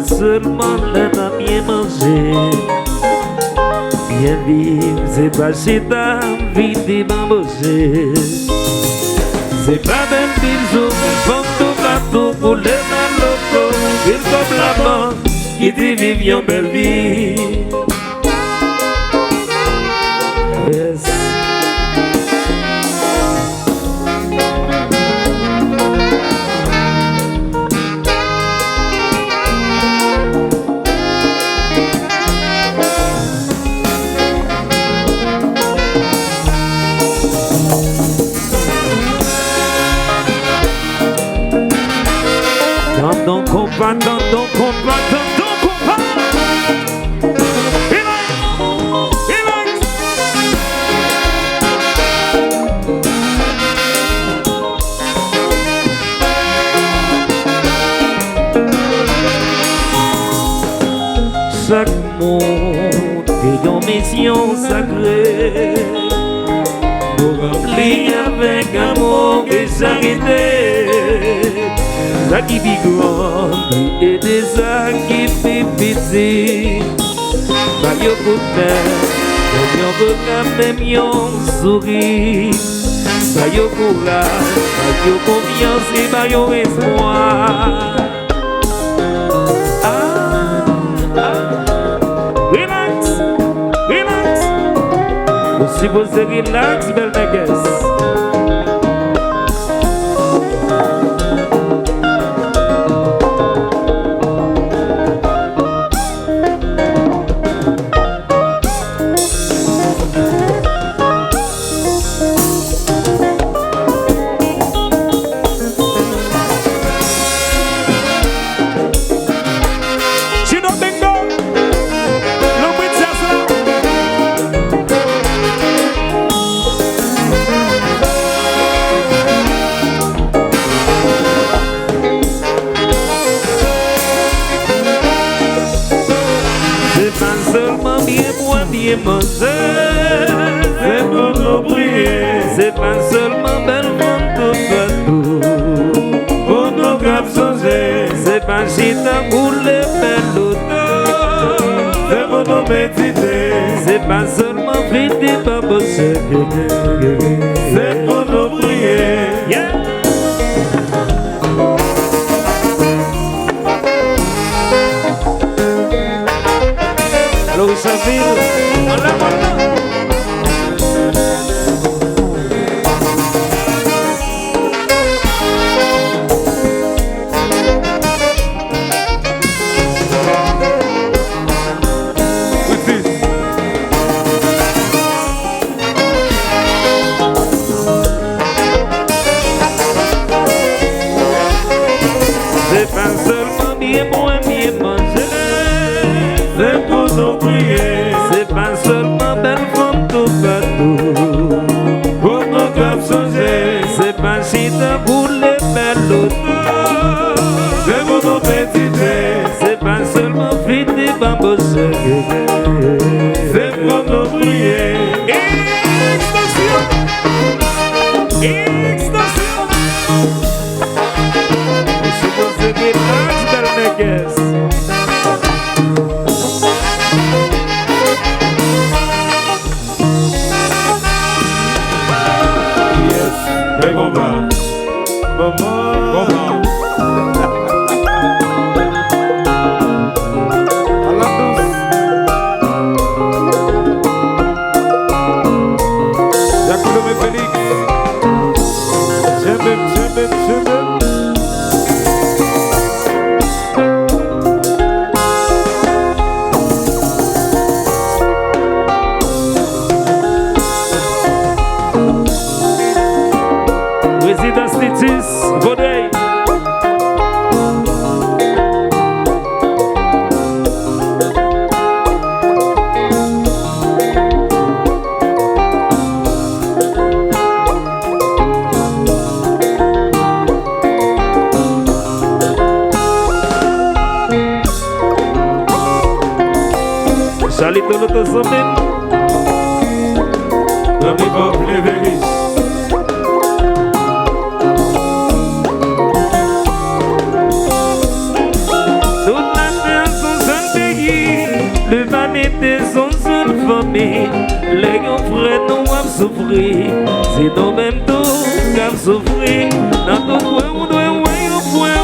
Seulement l'un a bien mangé. Bien vivre, c'est pas chez ta vie de bambocher. C'est pas même bisou, femme de bateau pour les malocos. Il comme la mort qui dit vivre une belle vie. Yes. Don't combat, don't combat, don't combat. Chaque monde est une mission sacrée pour remplir avec amour et charité. Ça qui vit grand et des ça qui fait petit. Bah yo pour faire, yo pour même yon sourire. Bah yo courage, bah yo confiance et bah yo espoir. Relax, relax. Aussi vous relax, belle négresse. Bien manger, c'est pour nous prier. C'est pas seulement belle monde partout pour nous capsonger. C'est pas chita pour les belles autos, c'est pour nous méditer. C'est pas seulement fêter pas bosser, c'est pour nous prier. Yeah. Allo Isabel, hola, hola. C'est pas seulement bien bon et bien manger, c'est pour nous prier. C'est pas seulement belle femme tout partout pour nous capsonger. C'est pas chita pour les belles autos, c'est pour nous méditer. C'est pas seulement vite et bambosser, c'est pour nous prier. Extension, extension. Si vous êtes relax, belle négresse. Résidence Titis, Vaudreuil. l'autre semaine. Dans mes peuples éveillés. Toute la terre son seul pays, l'humanité son seule famille. Les grands frères nous ont souffert, c'est nous mêmes tous qui avons souffert. Dans tout point on doit voir au point.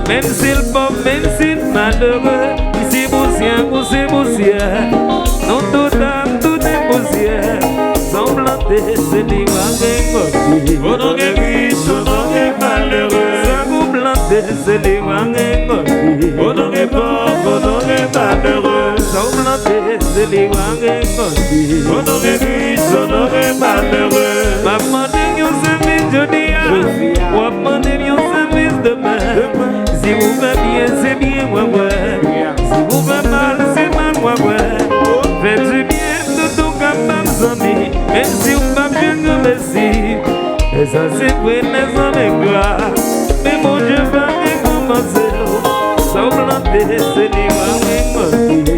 Même si le pauvre, même si le malheureux, ici poussière, poussière, non tout âme, tout est poussière. Semblant c'est les wangés. On en est riche, on en est malheureux. Ça vous plante, c'est les wangés. On en est pauvre, on en est malheureux. Semblant c'est les wangés. On en est riche, on en est malheureux. Maman de yon service, je dis à maman de yon service demain. Si vous faites bien, c'est bien, ouais. Si vous faites mal, c'est mal, ouais. Faites du bien, tout comme mes amis. Même si vous pas bien que merci. Et ça, c'est vrai, les hommes gras. Mais mon Dieu va recommencer. Sans planter, c'est les wangés.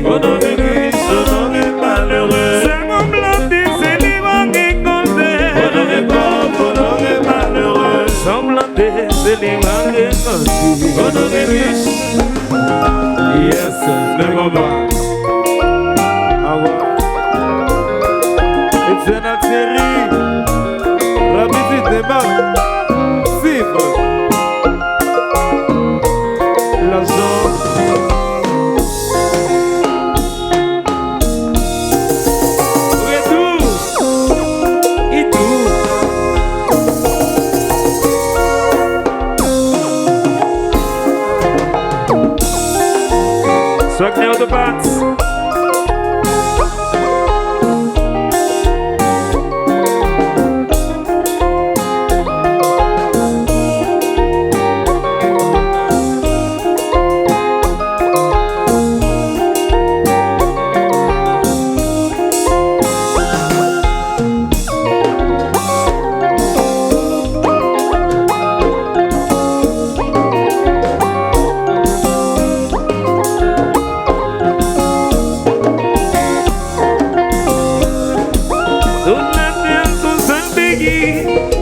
On en est riche, on en est malheureux. Sans planter, c'est les wangés. On en est pauvre, on en est malheureux. Sans planter, c'est les wangés. On en est riche. Yes, le combat. Ah ouais. Et c'est notre série. La visite des mains. Cible. La zone. Retour. Et tout. Soit clair de pattes.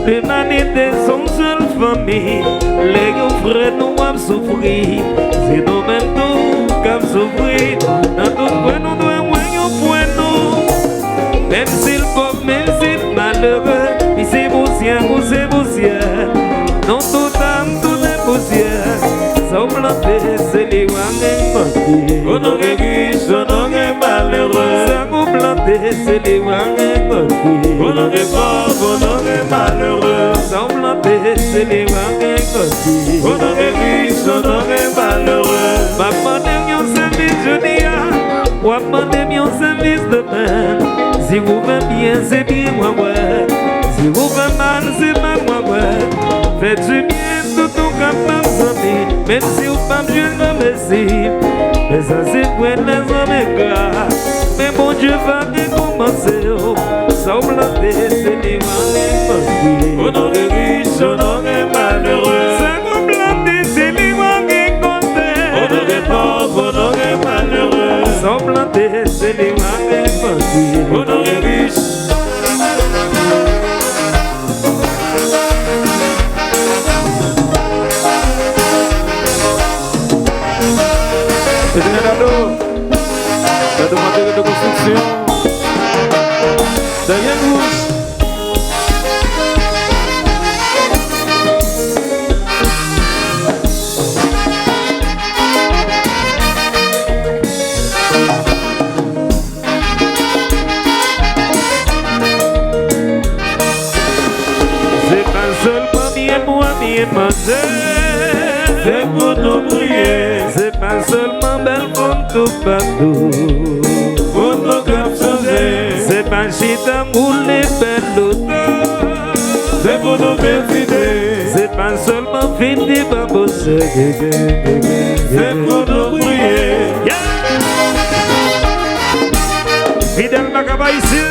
L'humanité son seule famille. Les grands frères nous ont souffert. C'est nous mêmes tous qui avons souffert. Dans tout point nous devons voir au point nous. Même si le pauvre, même si le malheureux, ici poussière. Non tout âme, tout est poussière. Sans planter, c'est les wangés. On en est riche, on en est malheureux. Sans vous planter, c'est les wangés. On en est pauvre, on en est malheureux. Sans planter, c'est les wangés. On en est riche, on en est malheureux. Maman de yon service, je dis à maman de yon service demain. Si vous faites bien, c'est bien, ouais. Si vous faites mal, c'est mal, ouais. Faites du bien, tout comme mes amis. Même si vous pas bien, merci. Mais ça, c'est vrai, les hommes gras. Mais mon Dieu va recommencer. Sans planter, c'est les wangés. On en est riche, on en est malheureux. Sans planter, c'est les wangés. On en est pauvre, on en est malheureux. Sans planter, c'est les wangés. On en est riche. C'est un ado. La demande de construction. Derrière nous. C'est pas seulement bien moi, bien ma sœur. C'est pour nous prier. C'est pas seulement belle femme tout partout. Pour nos capsuler. C'est pas chita moulé belle auto. C'est pour nous féliciter. C'est pas seulement fini par bosser. C'est pour nous prier. Fidèle Macaba ici.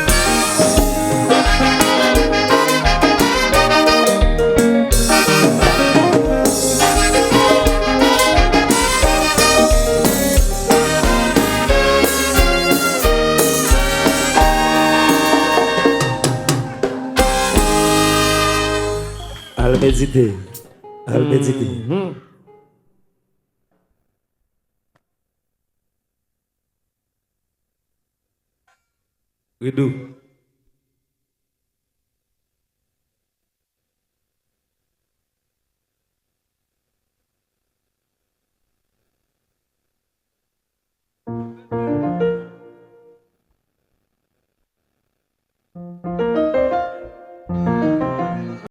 Al méditer. Al méditer. Ridou.